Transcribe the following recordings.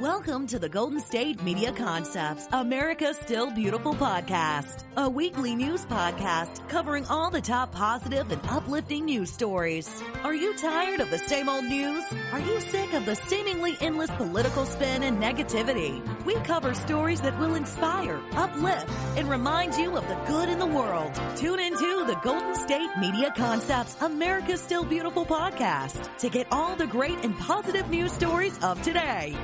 Welcome to the Golden State Media Concepts, America's Still Beautiful podcast, a weekly news podcast covering all the top positive and uplifting news stories. Are you tired of the same old news? Are you sick of the seemingly endless political spin and negativity? We cover stories that will inspire, uplift, and remind you of the good in the world. Tune into the Golden State Media Concepts, America's Still Beautiful podcast to get all the great and positive news stories of today.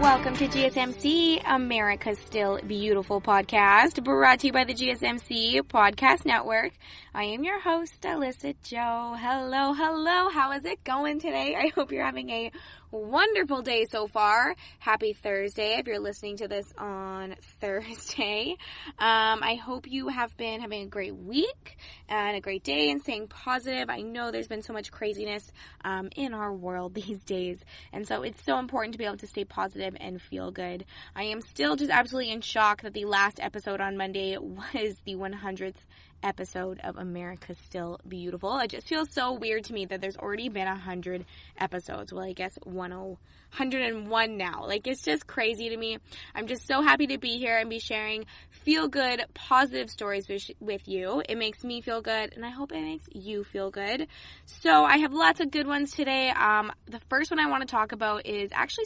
Welcome to GSMC, America's Still Beautiful podcast, brought to you by the GSMC Podcast Network. I am your host, Alyssa Jo. Hello. How is it going today? I hope you're having a wonderful day so far. Happy Thursday if you're listening to this on Thursday. I hope you have been having a great week and a great day and staying positive. I know there's been so much craziness in our world these days, and so it's so important to be able to stay positive and feel good. I am still just absolutely in shock that the last episode on Monday was the 100th episode of America's Still Beautiful. It just feels so weird to me that there's already been 100 episodes. Well, I guess 101 now. Like, it's just crazy to me. I'm just so happy to be here and be sharing feel-good, positive stories with you. It makes me feel good, and I hope it makes you feel good. So I have lots of good ones today. The first one I want to talk about is actually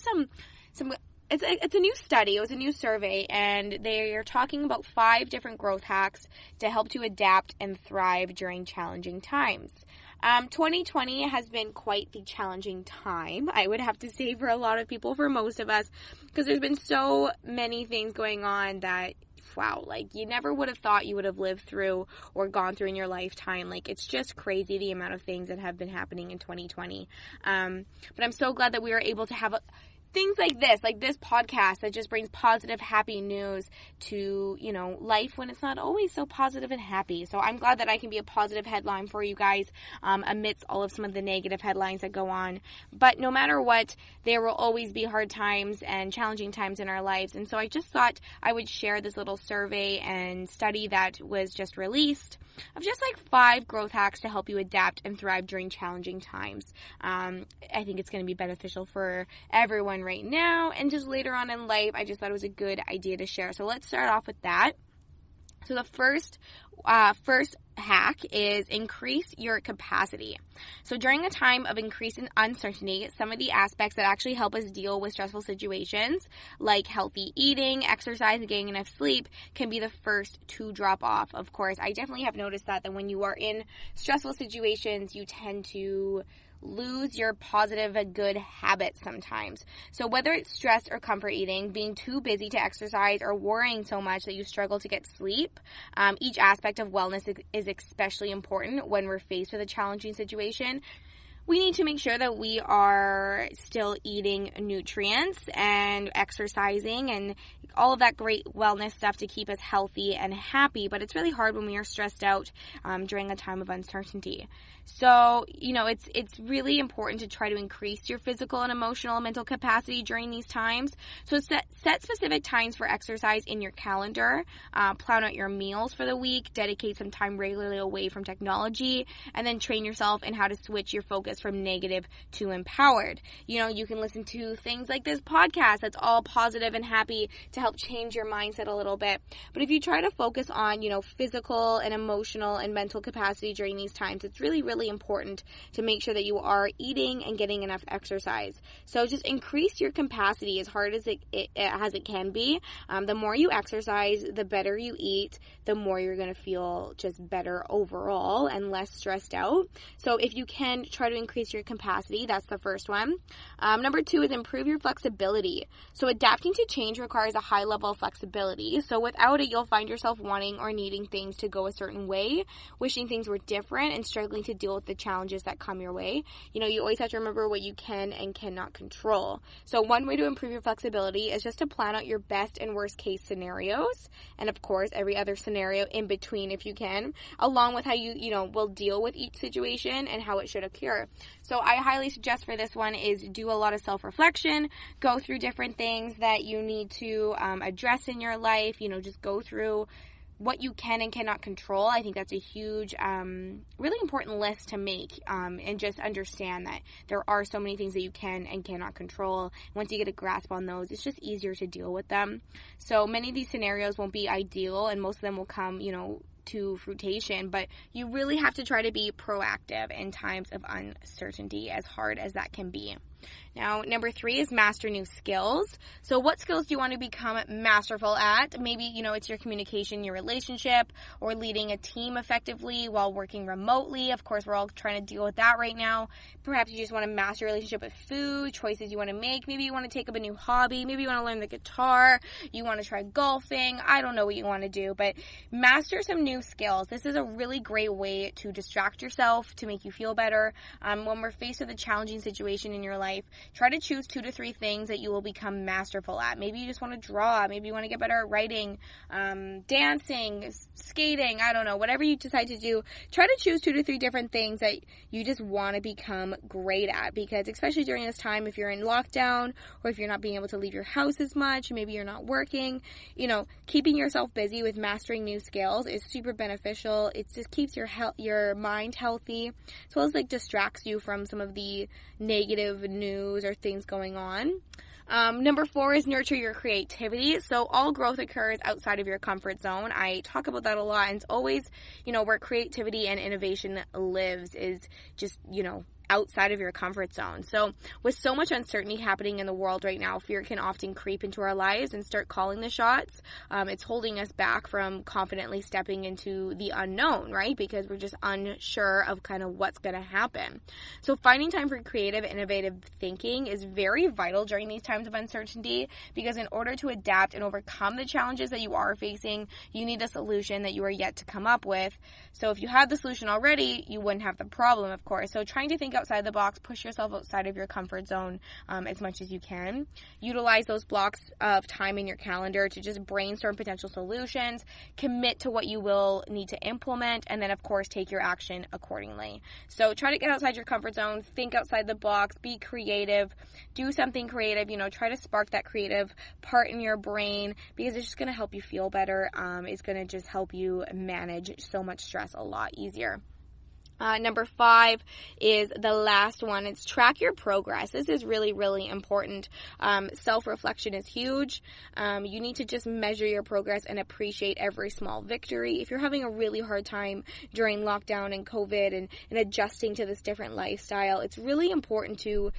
It's a new study. It was a new survey, and they are talking about 5 different growth hacks to help you adapt and thrive during challenging times. 2020 has been quite the challenging time, I would have to say, for a lot of people, for most of us, because there's been so many things going on that, wow, like, you never would have thought you would have lived through or gone through in your lifetime. Like, it's just crazy the amount of things that have been happening in 2020. But I'm so glad that we were able to have things like this podcast that just brings positive, happy news to, life when it's not always so positive and happy. So I'm glad that I can be a positive headline for you guys amidst all of some of the negative headlines that go on. But no matter what, there will always be hard times and challenging times in our lives. And so I just thought I would share this little survey and study that was just released of just 5 growth hacks to help you adapt and thrive during challenging times. I think it's going to be beneficial for everyone right now and just later on in life. I just thought it was a good idea to share. So let's start off with that. So the first hack is increase your capacity. So during a time of increased uncertainty, some of the aspects that actually help us deal with stressful situations, like healthy eating, exercise, and getting enough sleep, can be the first to drop off. Of course, I definitely have noticed that when you are in stressful situations, you tend to lose your positive and good habits sometimes. So whether it's stress or comfort eating, being too busy to exercise, or worrying so much that you struggle to get sleep, each aspect of wellness is especially important when we're faced with a challenging situation. We need to make sure that we are still eating nutrients and exercising and all of that great wellness stuff to keep us healthy and happy, but it's really hard when we are stressed out during a time of uncertainty. So, it's really important to try to increase your physical and emotional and mental capacity during these times. So set specific times for exercise in your calendar, plan out your meals for the week, dedicate some time regularly away from technology, and then train yourself in how to switch your focus from negative to empowered. You can listen to things like this podcast that's all positive and happy to help change your mindset a little bit. But if you try to focus on, physical and emotional and mental capacity during these times, it's really, really important to make sure that you are eating and getting enough exercise. So just increase your capacity as hard as it can be. The more you exercise, the better you eat, the more you're going to feel just better overall and less stressed out. So if you can try to increase your capacity, that's the first one. Number 2 is improve your flexibility. So adapting to change requires a high high level of flexibility. So without it, you'll find yourself wanting or needing things to go a certain way, wishing things were different, and struggling to deal with the challenges that come your way. You always have to remember what you can and cannot control. So one way to improve your flexibility is just to plan out your best and worst case scenarios, and of course every other scenario in between if you can, along with how you will deal with each situation and how it should occur. So I highly suggest for this one is do a lot of self-reflection, go through different things that you need to address in your life, just go through what you can and cannot control. I think that's a huge, really important list to make, and just understand that there are so many things that you can and cannot control. Once you get a grasp on those, it's just easier to deal with them. So many of these scenarios won't be ideal, and most of them will come, to fruition, but you really have to try to be proactive in times of uncertainty, as hard as that can be. Now, number 3 is master new skills. So what skills do you want to become masterful at? Maybe, it's your communication, your relationship, or leading a team effectively while working remotely. Of course, we're all trying to deal with that right now. Perhaps you just want to master your relationship with food, choices you want to make. Maybe you want to take up a new hobby. Maybe you want to learn the guitar. You want to try golfing. I don't know what you want to do, but master some new skills. This is a really great way to distract yourself, to make you feel better. When we're faced with a challenging situation in your life, try to choose 2 to 3 things that you will become masterful at. Maybe you just want to draw. Maybe you want to get better at writing, dancing, skating. I don't know. Whatever you decide to do, try to choose 2 to 3 different things that you just want to become great at. Because especially during this time, if you're in lockdown or if you're not being able to leave your house as much, maybe you're not working, keeping yourself busy with mastering new skills is super beneficial. It just keeps your mind healthy, as well as distracts you from some of the negative news or things going on. Number 4 is nurture your creativity. So all growth occurs outside of your comfort zone. I talk about that a lot, and it's always, where creativity and innovation lives is just, outside of your comfort zone. So with so much uncertainty happening in the world right now, fear can often creep into our lives and start calling the shots. It's holding us back from confidently stepping into the unknown, right? Because we're just unsure of kind of what's going to happen. So finding time for creative, innovative thinking is very vital during these times of uncertainty, because in order to adapt and overcome the challenges that you are facing, you need a solution that you are yet to come up with. So if you had the solution already, you wouldn't have the problem, of course. So trying to think outside the box, push yourself outside of your comfort zone as much as you can. Utilize those blocks of time in your calendar to just brainstorm potential solutions, commit to what you will need to implement, and then of course take your action accordingly. So try to get outside your comfort zone, think outside the box, be creative, do something creative, try to spark that creative part in your brain, because it's just going to help you feel better. It's going to just help you manage so much stress a lot easier. Number 5 is the last one. It's track your progress. This is really, really important. Self-reflection is huge. You need to just measure your progress and appreciate every small victory. If you're having a really hard time during lockdown and COVID and adjusting to this different lifestyle, it's really important to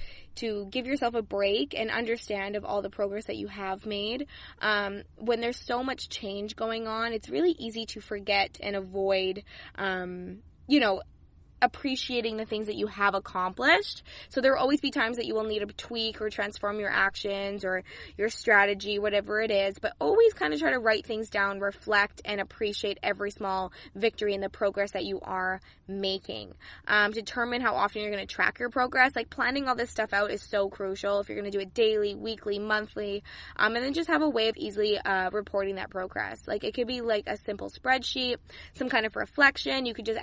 give yourself a break and understand of all the progress that you have made. When there's so much change going on, it's really easy to forget and avoid, appreciating the things that you have accomplished. So there will always be times that you will need to tweak or transform your actions or your strategy, whatever it is, but always kind of try to write things down, reflect, and appreciate every small victory and the progress that you are making. Determine how often you're going to track your progress. Planning all this stuff out is so crucial. If you're going to do it daily, weekly, monthly, and then just have a way of easily reporting that progress. It could be a simple spreadsheet, some kind of reflection. You could just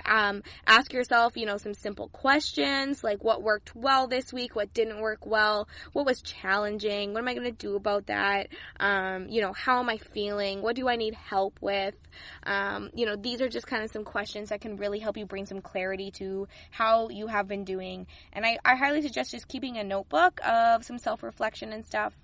ask yourself, some simple questions like what worked well this week, what didn't work well, what was challenging, what am I going to do about that, how am I feeling, what do I need help with, these are just kind of some questions that can really help you bring some clarity to how you have been doing. And I highly suggest just keeping a notebook of some self-reflection and stuff.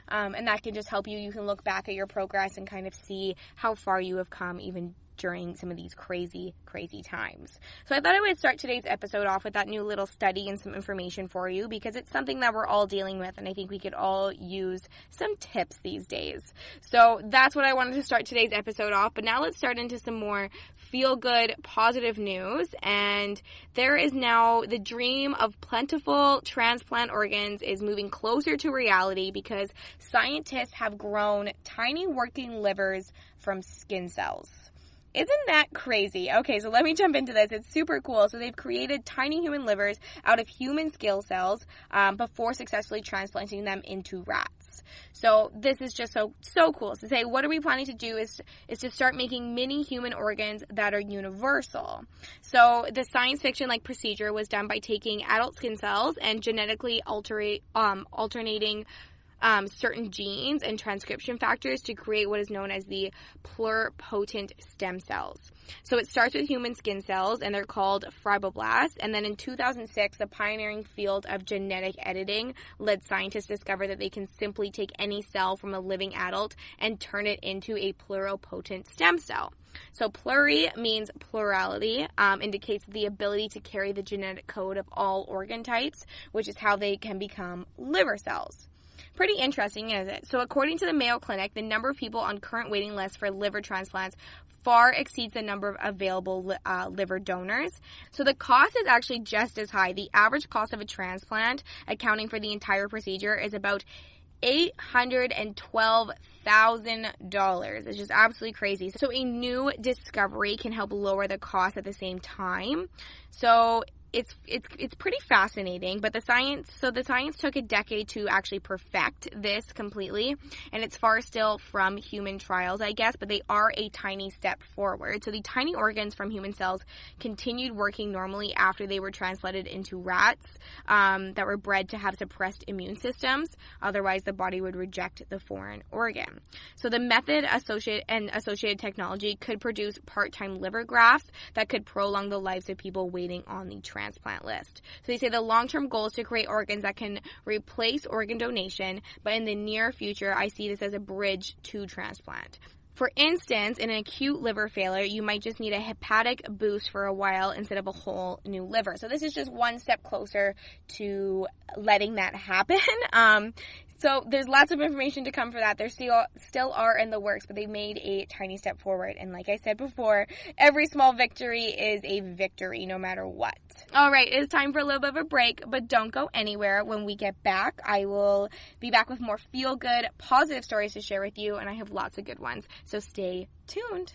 And that can just help you. You can look back at your progress and kind of see how far you have come even during some of these crazy, crazy times. So I thought I would start today's episode off with that new little study and some information for you, because it's something that we're all dealing with, and I think we could all use some tips these days. So that's what I wanted to start today's episode off, but now let's start into some more feel-good, positive news. And there is now the dream of plentiful transplant organs is moving closer to reality, because scientists have grown tiny working livers from skin cells. Isn't that crazy? Okay, so let me jump into this. It's super cool. So they've created tiny human livers out of human skin cells before successfully transplanting them into rats. So this is just so cool. So say, what are we planning to do is to start making mini human organs that are universal. So the science fiction like procedure was done by taking adult skin cells and genetically alternating certain genes and transcription factors to create what is known as the pluripotent stem cells. So it starts with human skin cells, and they're called fibroblasts. And then in 2006, the pioneering field of genetic editing led scientists discover that they can simply take any cell from a living adult and turn it into a pluripotent stem cell. So pluri means plurality, indicates the ability to carry the genetic code of all organ types, which is how they can become liver cells. Pretty interesting, isn't it? So according to the Mayo Clinic, the number of people on current waiting lists for liver transplants far exceeds the number of available liver donors. So the cost is actually just as high. The average cost of a transplant, accounting for the entire procedure, is about $812,000. It's just absolutely crazy. So a new discovery can help lower the cost at the same time. So it's pretty fascinating, but the science took a decade to actually perfect this completely, and it's far still from human trials, I guess, but they are a tiny step forward. So the tiny organs from human cells continued working normally after they were transplanted into rats that were bred to have suppressed immune systems. Otherwise, the body would reject the foreign organ. So the method associated technology could produce part-time liver grafts that could prolong the lives of people waiting on the transplant list. So they say the long-term goal is to create organs that can replace organ donation, but in the near future, I see this as a bridge to transplant. For instance, in an acute liver failure, you might just need a hepatic boost for a while instead of a whole new liver. So this is just one step closer to letting that happen. So there's lots of information to come for that. There still are in the works, but they made a tiny step forward. And like I said before, every small victory is a victory, no matter what. All right, it is time for a little bit of a break, but don't go anywhere. When we get back, I will be back with more feel-good, positive stories to share with you, and I have lots of good ones. So stay tuned.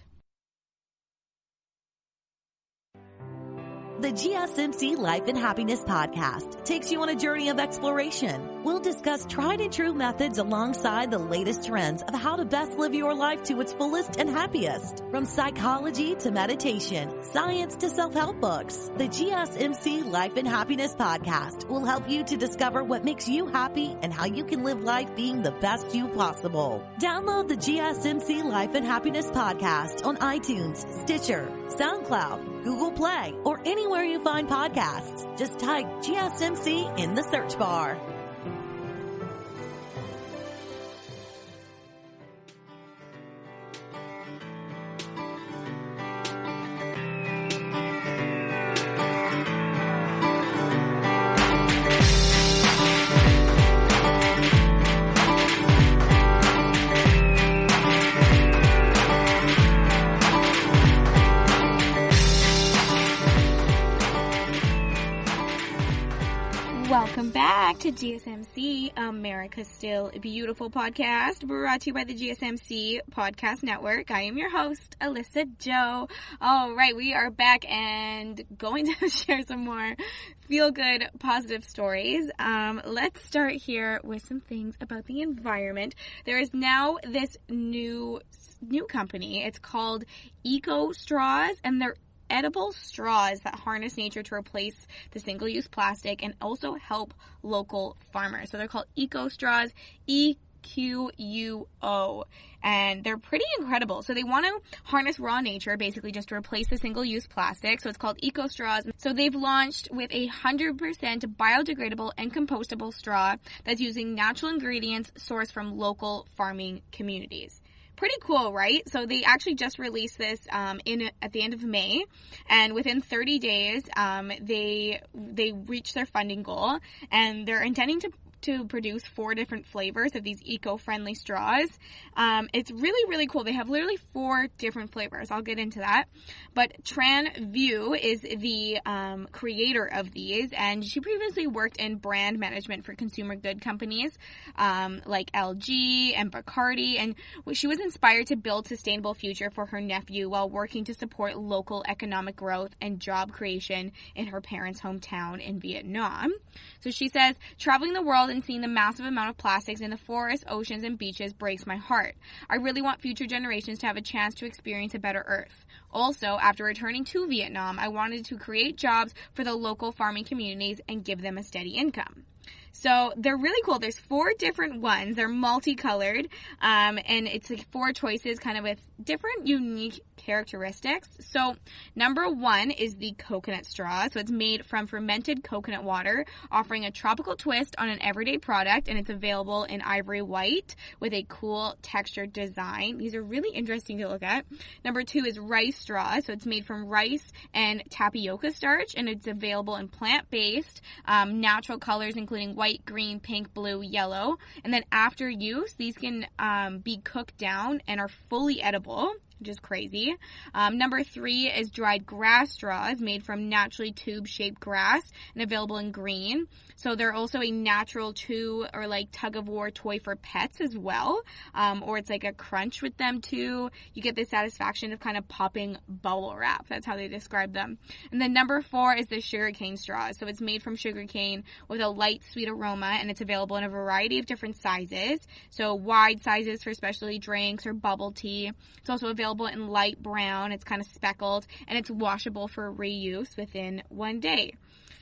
The GSMC Life and Happiness Podcast takes you on a journey of exploration. We'll discuss tried and true methods alongside the latest trends of how to best live your life to its fullest and happiest. From psychology to meditation, science to self-help books, the GSMC Life and Happiness Podcast will help you to discover what makes you happy and how you can live life being the best you possible. Download the GSMC Life and Happiness Podcast on iTunes, Stitcher, SoundCloud, Google Play, or anywhere you find podcasts. Just type GSMC in the search bar. Welcome back to GSMC, America's Still Beautiful podcast, brought to you by the GSMC Podcast Network. I am your host, Alyssa Jo. All right, we are back and going to share some more feel-good, positive stories. Let's start here with some things about the environment. There is now this new company. It's called Eco Straws, and they're edible straws that harness nature to replace the single-use plastic and also help local farmers. So they're called Eco Straws, EQUO, and they're pretty incredible. So they want to harness raw nature, basically just to replace the single-use plastic. So it's called Eco Straws. So they've launched with 100% biodegradable and compostable straw that's using natural ingredients sourced from local farming communities. pretty cool, right? So they actually just released this at the end of May, and within 30 days, they reached their funding goal, and they're intending to produce 4 different flavors of these eco-friendly straws. It's really, really cool. They have literally 4 different flavors. I'll get into that. But Tran Vu is the creator of these, and she previously worked in brand management for consumer good companies like LG and Bacardi, and she was inspired to build sustainable future for her nephew while working to support local economic growth and job creation in her parents' hometown in Vietnam. So she says, traveling the world and seeing the massive amount of plastics in the forests, oceans, and beaches breaks my heart. I really want future generations to have a chance to experience a better earth. Also, after returning to Vietnam, I wanted to create jobs for the local farming communities and give them a steady income. So they're really cool. There's 4 different ones. They're multicolored, and it's like 4 choices kind of with different unique characteristics. So number 1 is the coconut straw. So it's made from fermented coconut water, offering a tropical twist on an everyday product, and it's available in ivory white with a cool textured design. These are really interesting to look at. Number 2 is rice straw. So it's made from rice and tapioca starch, and it's available in plant-based, natural colors, including white, green, pink, blue, yellow. And then after use, these can be cooked down and are fully edible, which is crazy. Number 3 is dried grass straws made from naturally tube-shaped grass and available in green. So they're also a natural chew or like tug-of-war toy for pets as well. Or it's like a crunch with them too. You get the satisfaction of kind of popping bubble wrap. That's how they describe them. And then number 4 is the sugarcane straw. So it's made from sugarcane with a light sweet aroma, and it's available in a variety of different sizes. So wide sizes for specialty drinks or bubble tea. It's also available in light brown. It's kind of speckled, and it's washable for reuse within 1 day.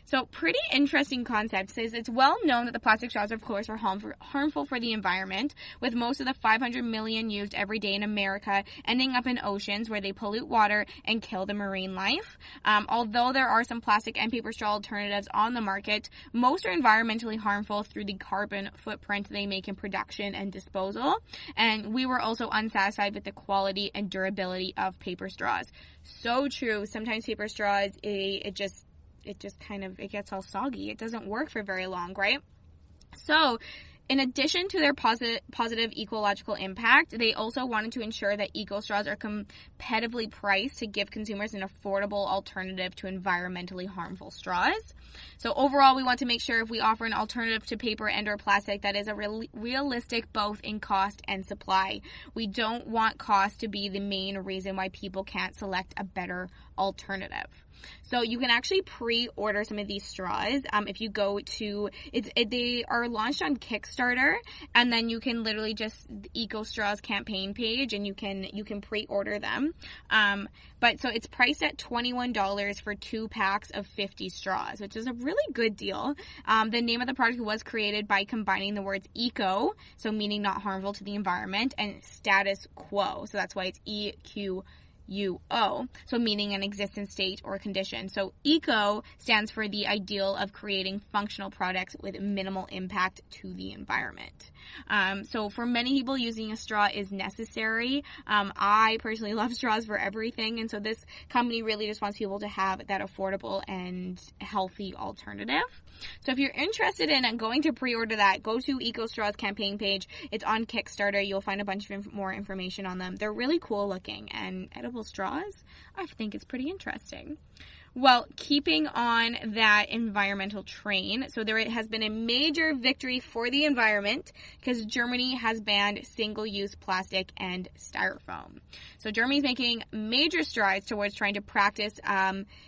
So pretty interesting concept. It says it's well known that the plastic straws, of course, are harmful for the environment, with most of the 500 million used every day in America ending up in oceans where they pollute water and kill the marine life. Although there are some plastic and paper straw alternatives on the market, most are environmentally harmful through the carbon footprint they make in production and disposal. And we were also unsatisfied with the quality and durability of paper straws. So true. Sometimes paper straws, it just gets all soggy. It doesn't work for very long, right? So in addition to their positive ecological impact, they also wanted to ensure that eco straws are competitively priced to give consumers an affordable alternative to environmentally harmful straws. So overall, we want to make sure if we offer an alternative to paper and or plastic that is a realistic both in cost and supply. We don't want cost to be the main reason why people can't select a better alternative. So you can actually pre-order some of these straws. If you go to, they are launched on Kickstarter, and then you can literally just the Eco Straws campaign page, and you can pre-order them. But so it's priced at $21 for 2 packs of 50 straws, which is a really good deal. The name of the product was created by combining the words eco, so meaning not harmful to the environment, and status quo, so that's why it's EQ. So meaning an existing state or condition. So eco stands for the ideal of creating functional products with minimal impact to the environment. So for many people, using a straw is necessary. I personally love straws for everything, and so this company really just wants people to have that affordable and healthy alternative. So if you're interested in going to pre-order that, go to Eco Straws campaign page. It's on Kickstarter. You'll find a bunch of more information on them. They're really cool looking, and edible straws, I think it's pretty interesting. Well, keeping on that environmental train, so there has been a major victory for the environment because Germany has banned single-use plastic and styrofoam. So Germany's making major strides towards trying to practice,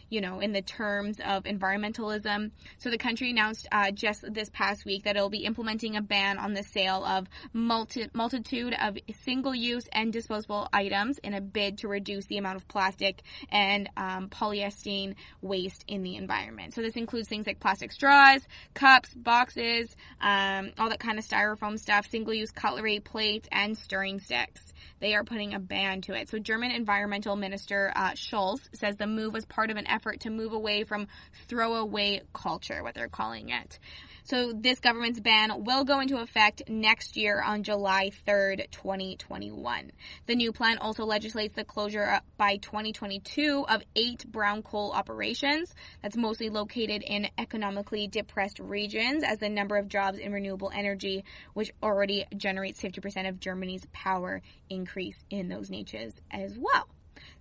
in the terms of environmentalism. So the country announced just this past week that it will be implementing a ban on the sale of multitude of single-use and disposable items in a bid to reduce the amount of plastic and polyester clean waste in the environment. So this includes things like plastic straws, cups, boxes, all that kind of styrofoam stuff, single-use cutlery, plates, and stirring sticks. They are putting a ban to it. So German Environmental Minister Scholz says the move was part of an effort to move away from throwaway culture, what they're calling it. So this government's ban will go into effect next year on July 3rd, 2021. The new plan also legislates the closure by 2022 of 8 brown coal operations. That's mostly located in economically depressed regions, as the number of jobs in renewable energy, which already generates 50% of Germany's power, increase in those niches as well.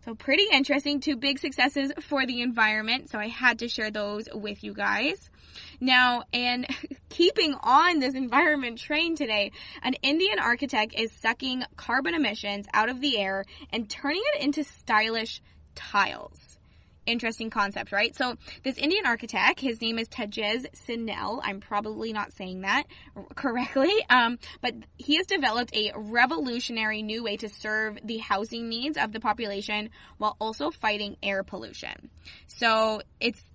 So pretty interesting. 2 big successes for the environment. So I had to share those with you guys. Now, and keeping on this environment train today, an Indian architect is sucking carbon emissions out of the air and turning it into stylish tiles. Interesting concept, right? So this Indian architect, his name is Tejas Sinel. I'm probably not saying that correctly, but he has developed a revolutionary new way to serve the housing needs of the population while also fighting air pollution. So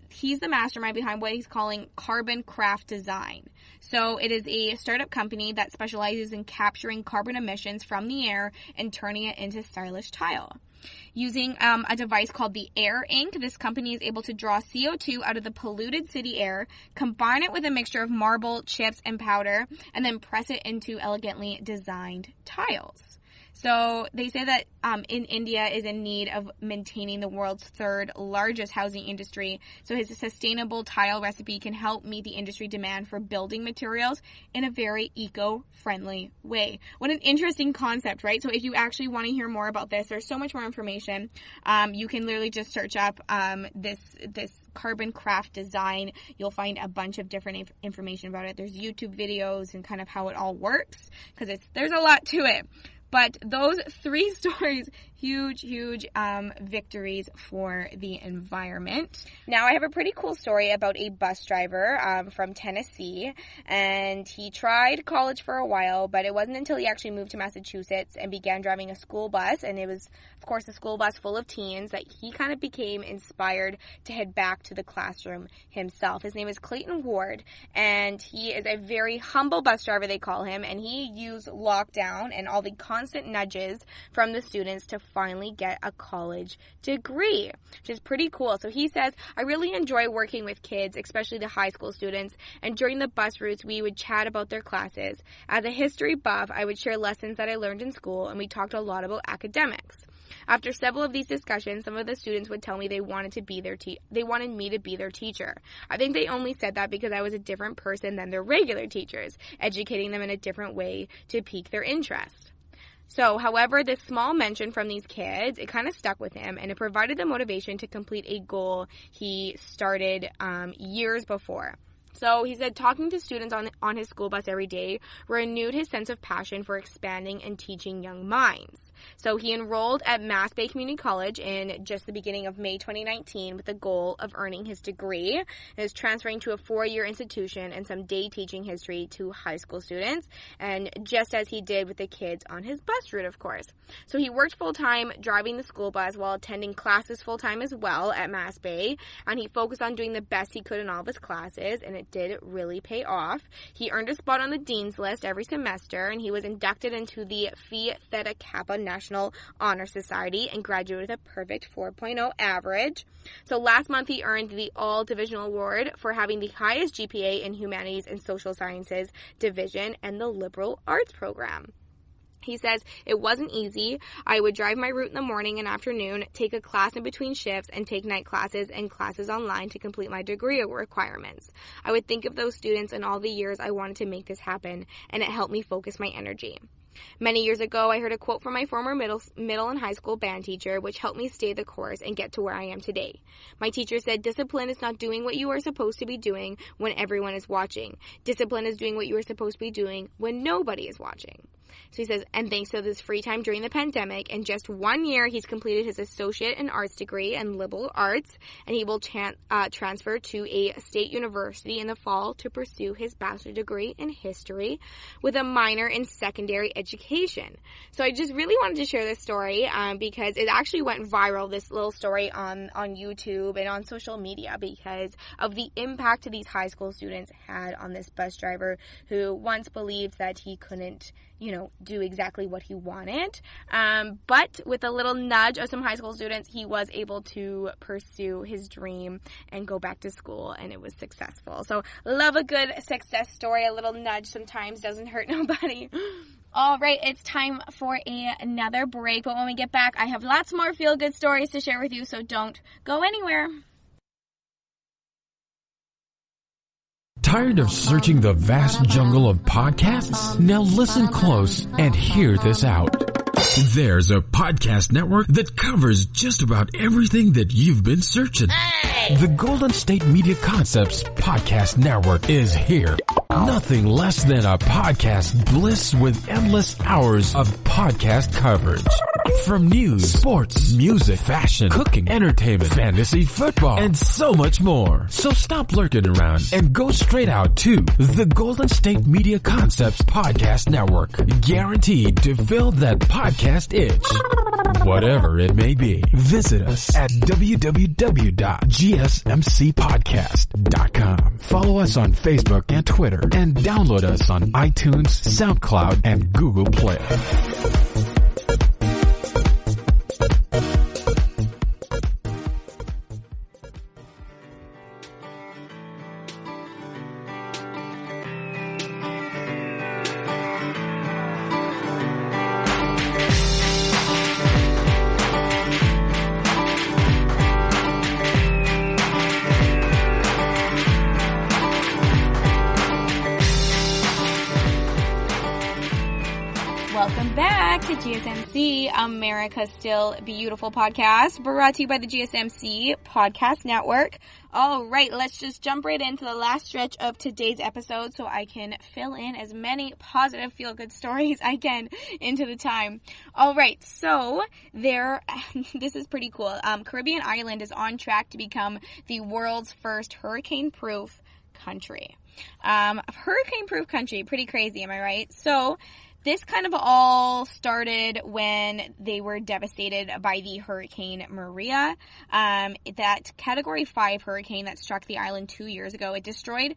he's the mastermind behind what he's calling carbon craft design. So it is a startup company that specializes in capturing carbon emissions from the air and turning it into stylish tile. Using a device called the Air Ink, this company is able to draw CO2 out of the polluted city air, combine it with a mixture of marble, chips, and powder, and then press it into elegantly designed tiles. So they say that in India is in need of maintaining the world's 3rd largest housing industry. So his sustainable tile recipe can help meet the industry demand for building materials in a very eco-friendly way. What an interesting concept, right? So if you actually want to hear more about this, there's so much more information. You can literally just search up this carbon craft design. You'll find a bunch of different information about it. There's YouTube videos and kind of how it all works, because there's a lot to it. But those 3 stories, huge victories for the environment. Now I have a pretty cool story about a bus driver from Tennessee, and he tried college for a while, but it wasn't until he actually moved to Massachusetts and began driving a school bus, and it was, of course, a school bus full of teens, that he kind of became inspired to head back to the classroom himself. His name is Clayton Ward, and he is a very humble bus driver, they call him, and he used lockdown and all the constant nudges from the students to finally get a college degree, which is pretty cool. So he says, I really enjoy working with kids, especially the high school students, and during the bus routes, we would chat about their classes. As a history buff, I would share lessons that I learned in school, and we talked a lot about academics. After several of these discussions, some of the students would tell me they wanted me to be their teacher. I think they only said that because I was a different person than their regular teachers, educating them in a different way to pique their interest. So, however, this small mention from these kids, it kind of stuck with him, and it provided the motivation to complete a goal he started years before. So he said talking to students on his school bus every day renewed his sense of passion for expanding and teaching young minds. So he enrolled at Mass Bay Community College in just the beginning of May 2019 with the goal of earning his degree, and is transferring to a 4-year institution and some day teaching history to high school students, and just as he did with the kids on his bus route, of course. So he worked full-time driving the school bus while attending classes full-time as well at Mass Bay, and he focused on doing the best he could in all of his classes, and it did really pay off. He earned a spot on the Dean's List every semester, and he was inducted into the Phi Theta Kappa National Honor Society and graduated with a perfect 4.0 average. So last month he earned the All-Divisional Award for having the highest GPA in Humanities and Social Sciences Division and the Liberal Arts Program. He says, it wasn't easy. I would drive my route in the morning and afternoon, take a class in between shifts, and take night classes and classes online to complete my degree requirements. I would think of those students and all the years I wanted to make this happen, and it helped me focus my energy. Many years ago, I heard a quote from my former middle and high school band teacher, which helped me stay the course and get to where I am today. My teacher said, discipline is not doing what you are supposed to be doing when everyone is watching. Discipline is doing what you are supposed to be doing when nobody is watching. So he says, and thanks to this free time during the pandemic, in just 1 year, he's completed his associate in arts degree in liberal arts, and he will transfer to a state university in the fall to pursue his bachelor degree in history with a minor in secondary education. So I just really wanted to share this story because it actually went viral, this little story on YouTube and on social media, because of the impact these high school students had on this bus driver who once believed that he couldn't, do exactly what he wanted. But with a little nudge of some high school students, he was able to pursue his dream and go back to school, and it was successful. So love a good success story. A little nudge sometimes doesn't hurt nobody. All right, it's time for another break. But when we get back, I have lots more feel-good stories to share with you, so don't go anywhere. Tired of searching the vast jungle of podcasts? Now listen close and hear this out. There's a podcast network that covers just about everything that you've been searching. Hey! The Golden State Media Concepts Podcast Network is here. Nothing less than a podcast bliss with endless hours of podcast coverage. From news, sports, music, fashion, cooking, entertainment, fantasy, football, and so much more. So stop lurking around and go straight out to the Golden State Media Concepts Podcast Network. Guaranteed to fill that podcast itch. Whatever it may be. Visit us at www.gsmcpodcast.com. Follow us on Facebook and Twitter, and download us on iTunes, SoundCloud, and Google Play. Welcome back to GSMC, America's Still Beautiful podcast, brought to you by the GSMC Podcast Network. All right, let's just jump right into the last stretch of today's episode so I can fill in as many positive feel-good stories I can into the time. All right, so this is pretty cool. Caribbean Island is on track to become the world's first hurricane-proof country. Hurricane-proof country, pretty crazy, am I right? So this kind of all started when they were devastated by the Hurricane Maria, that Category 5 hurricane that struck the island 2 years ago. It destroyed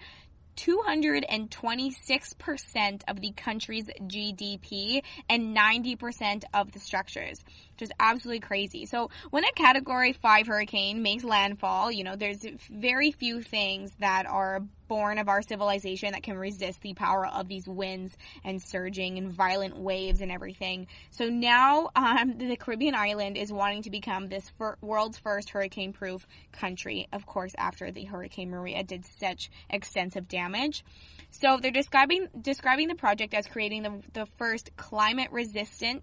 226% of the country's GDP and 90% of the structures, which is absolutely crazy. So when a Category 5 hurricane makes landfall, there's very few things that are born of our civilization that can resist the power of these winds and surging and violent waves and everything. So now the Caribbean island is wanting to become this world's first hurricane-proof country, of course, after the Hurricane Maria did such extensive damage. So they're describing the project as creating the first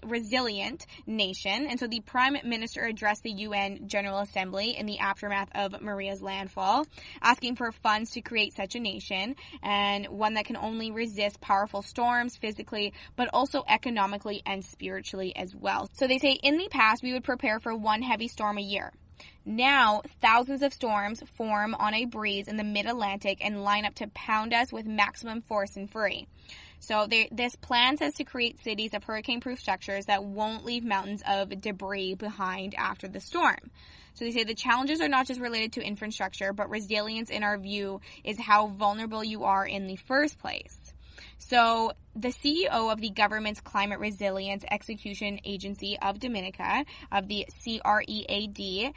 resilient nation. And so the Prime Minister addressed the UN General Assembly in the aftermath of Maria's landfall, asking for funds to create such a nation, and one that can only resist powerful storms physically, but also economically and spiritually as well. So they say in the past we would prepare for one heavy storm a year. Now, thousands of storms form on a breeze in the mid-Atlantic and line up to pound us with maximum force and fury. So this plan says to create cities of hurricane-proof structures that won't leave mountains of debris behind after the storm. So they say the challenges are not just related to infrastructure, but resilience, in our view, is how vulnerable you are in the first place. So the CEO of the government's Climate Resilience Execution Agency of Dominica, of the CREAD,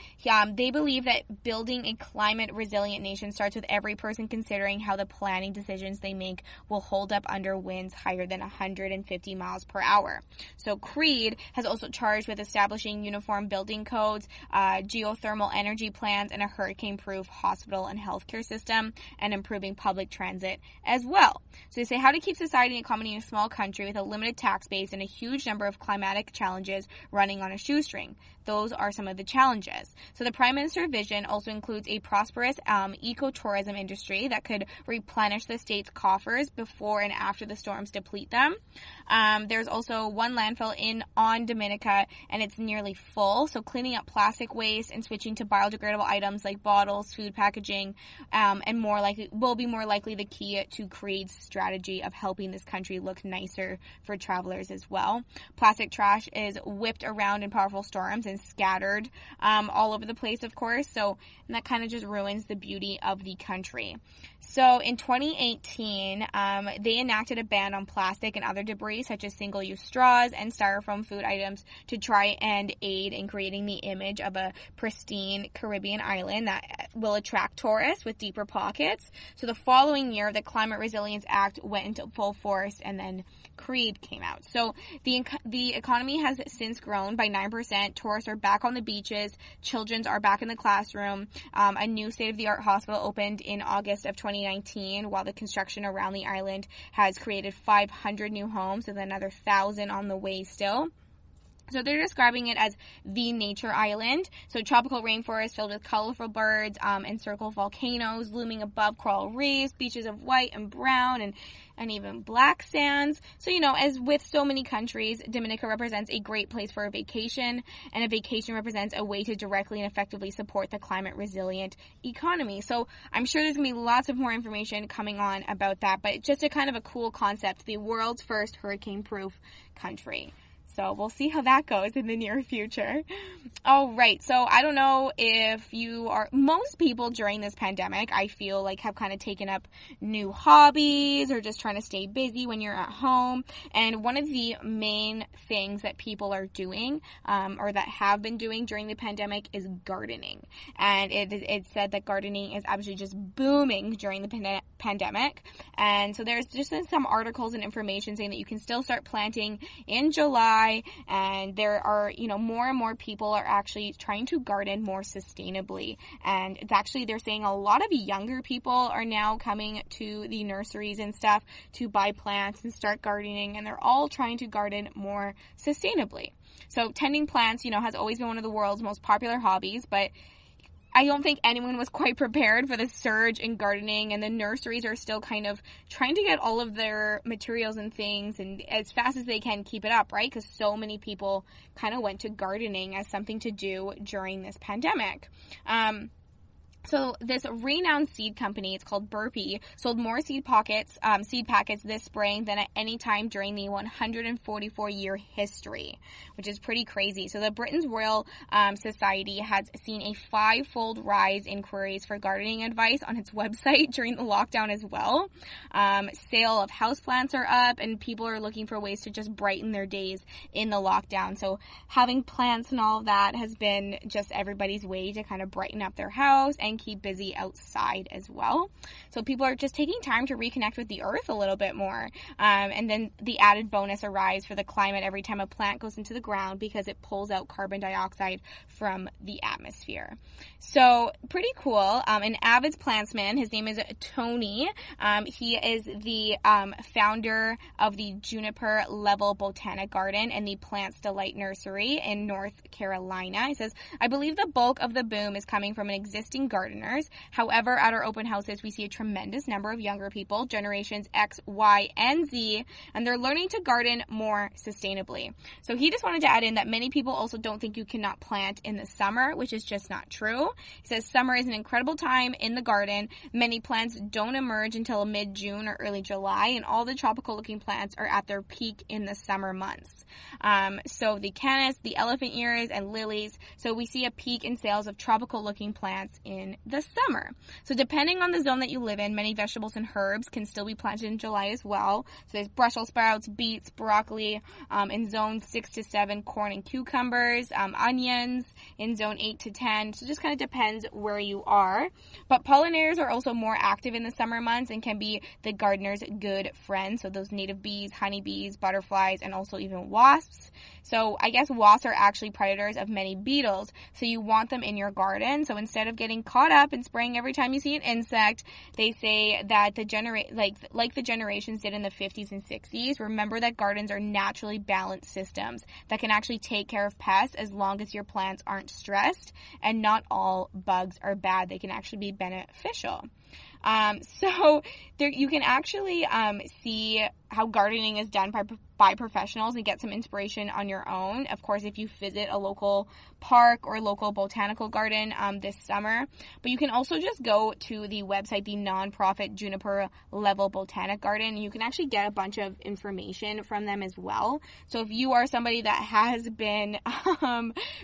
they believe that building a climate resilient nation starts with every person considering how the planning decisions they make will hold up under winds higher than 150 miles per hour. So CREAD has also charged with establishing uniform building codes, geothermal energy plans, and a hurricane-proof hospital and healthcare system, and improving public transit as well. So they say how to keep society and economy running a small country with a limited tax base and a huge number of climatic challenges running on a shoestring. Those are some of the challenges. So the Prime Minister's vision also includes a prosperous ecotourism industry that could replenish the state's coffers before and after the storms deplete them. There's also one landfill on Dominica, and it's nearly full. So cleaning up plastic waste and switching to biodegradable items like bottles, food packaging, and will be more likely the key to Creed's strategy of helping this country look nicer for travelers as well. Plastic trash is whipped around in powerful storms and scattered all over the place, of course. So and that kind of just ruins the beauty of the country. So in 2018, they enacted a ban on plastic and other debris such as single-use straws and styrofoam food items to try and aid in creating the image of a pristine Caribbean island that will attract tourists with deeper pockets. So the following year, the Climate Resilience Act went into full force, and then Creed came out. So the economy has since grown by 9%. Tourists are back on the beaches. Children are back in the classroom. A new state-of-the-art hospital opened in August of 2019, while the construction around the island has created 500 new homes with another 1,000 on the way still. So they're describing it as the nature island. So tropical rainforest filled with colorful birds, encircled volcanoes looming above coral reefs, beaches of white and brown and even black sands. So, as with so many countries, Dominica represents a great place for a vacation, and a vacation represents a way to directly and effectively support the climate resilient economy. So I'm sure there's going to be lots of more information coming on about that, but just a kind of a cool concept, the world's first hurricane-proof country. So we'll see how that goes in the near future. All right. So I don't know if most people during this pandemic, I feel like have kind of taken up new hobbies or just trying to stay busy when you're at home. And one of the main things that people are doing, or that have been doing during the pandemic, is gardening. And it's said that gardening is absolutely just booming during the pandemic. And so there's just been some articles and information saying that you can still start planting in July. And there are, more and more people are actually trying to garden more sustainably. And it's actually, they're saying a lot of younger people are now coming to the nurseries and stuff to buy plants and start gardening. And they're all trying to garden more sustainably. So tending plants, has always been one of the world's most popular hobbies, but I don't think anyone was quite prepared for the surge in gardening, and the nurseries are still kind of trying to get all of their materials and things and as fast as they can keep it up, right? Because so many people kind of went to gardening as something to do during this pandemic. So this renowned seed company, it's called Burpee, sold more seed packets this spring than at any time during the 144-year history, which is pretty crazy. So the Britain's Royal Society has seen a 5-fold rise in queries for gardening advice on its website during the lockdown as well. Sale of houseplants are up, and people are looking for ways to just brighten their days in the lockdown. So having plants and all of that has been just everybody's way to kind of brighten up their house and keep busy outside as well. So people are just taking time to reconnect with the earth a little bit more. And then the added bonus arrives for the climate every time a plant goes into the ground because it pulls out carbon dioxide from the atmosphere. So pretty cool. An avid plantsman, his name is Tony. He is the founder of the Juniper Level Botanic Garden and the Plants Delight Nursery in North Carolina. He says, I believe the bulk of the boom is coming from an existing gardeners. However, at our open houses, we see a tremendous number of younger people, generations X, Y, and Z, and they're learning to garden more sustainably. So he just wanted to add in that many people also don't think you cannot plant in the summer, which is just not true. He says summer is an incredible time in the garden. Many plants don't emerge until mid-June or early July, and all the tropical-looking plants are at their peak in the summer months. So the canis, the elephant ears, and lilies. So we see a peak in sales of tropical-looking plants in the summer. So depending on the zone that you live in, many vegetables and herbs can still be planted in July as well. So there's Brussels sprouts, beets, broccoli, in zone 6 to 7, corn and cucumbers, onions in zone 8 to 10. So it just kind of depends where you are. But pollinators are also more active in the summer months and can be the gardener's good friend. So those native bees, honeybees, butterflies, and also even wasps. So I guess wasps are actually predators of many beetles. So you want them in your garden. So instead of getting caught caught up in spraying every time you see an insect. They say that the generations did in the 50s and 60s, remember that gardens are naturally balanced systems that can actually take care of pests as long as your plants aren't stressed, and not all bugs are bad. They can actually be beneficial. So there, you can actually see how gardening is done by professionals and get some inspiration on your own. Of course, if you visit a local park or local botanical garden this summer. But you can also just go to the website, the nonprofit Juniper Level Botanic Garden, and you can actually get a bunch of information from them as well. So if you are somebody that has been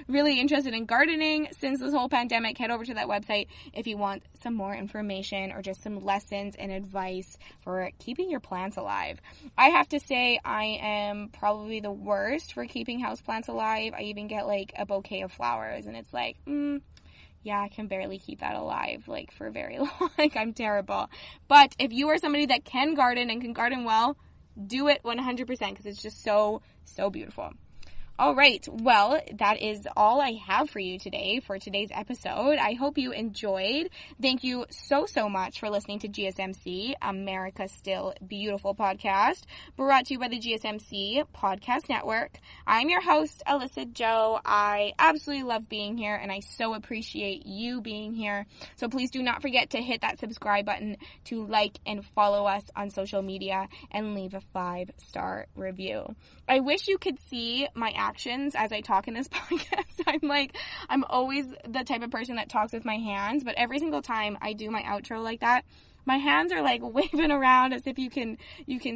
really interested in gardening since this whole pandemic, head over to that website if you want some more information or just some lessons and advice for keeping your plants alive. I have to say I am probably the worst for keeping houseplants alive. I even get like a bouquet of flowers and it's like, yeah, I can barely keep that alive like for very long. Like, I'm terrible. But if you are somebody that can garden and can garden well, do it 100% because it's just so beautiful. All right, well, that is all I have for you today for today's episode. I hope you enjoyed. Thank you so much for listening to GSMC, America's Still Beautiful podcast, brought to you by the GSMC Podcast Network. I'm your host, Alyssa Jo. I absolutely love being here, and I so appreciate you being here. So please do not forget to hit that subscribe button to like and follow us on social media and leave a 5-star review. I wish you could see my actions as I talk in this podcast. I'm always the type of person that talks with my hands, but every single time I do my outro like that, my hands are like waving around as if you can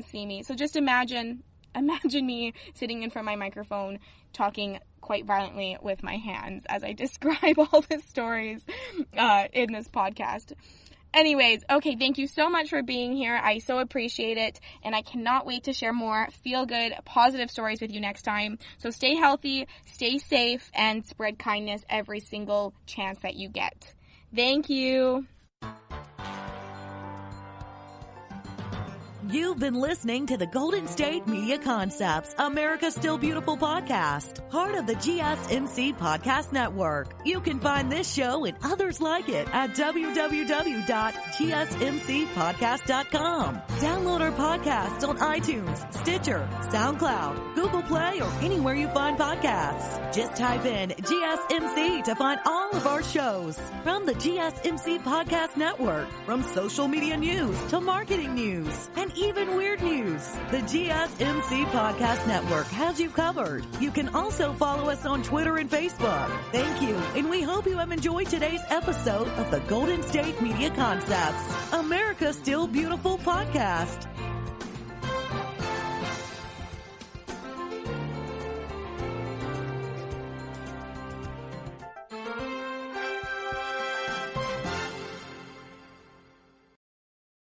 see me. So just imagine me sitting in front of my microphone talking quite violently with my hands as I describe all the stories in this podcast. Anyways, okay, thank you so much for being here. I so appreciate it, and I cannot wait to share more feel-good, positive stories with you next time. So stay healthy, stay safe, and spread kindness every single chance that you get. Thank you. You've been listening to the Golden State Media Concepts, America's Still Beautiful podcast, part of the GSMC Podcast Network. You can find this show and others like it at www.gsmcpodcast.com. Download our podcasts on iTunes, Stitcher, SoundCloud, Google Play, or anywhere you find podcasts. Just type in GSMC to find all of our shows. From the GSMC Podcast Network, from social media news to marketing news, and even weird news, the GSMC Podcast Network has you covered. You can also follow us on Twitter and Facebook. Thank you, and we hope you have enjoyed today's episode of the Golden State Media Concepts, America's Still Beautiful podcast.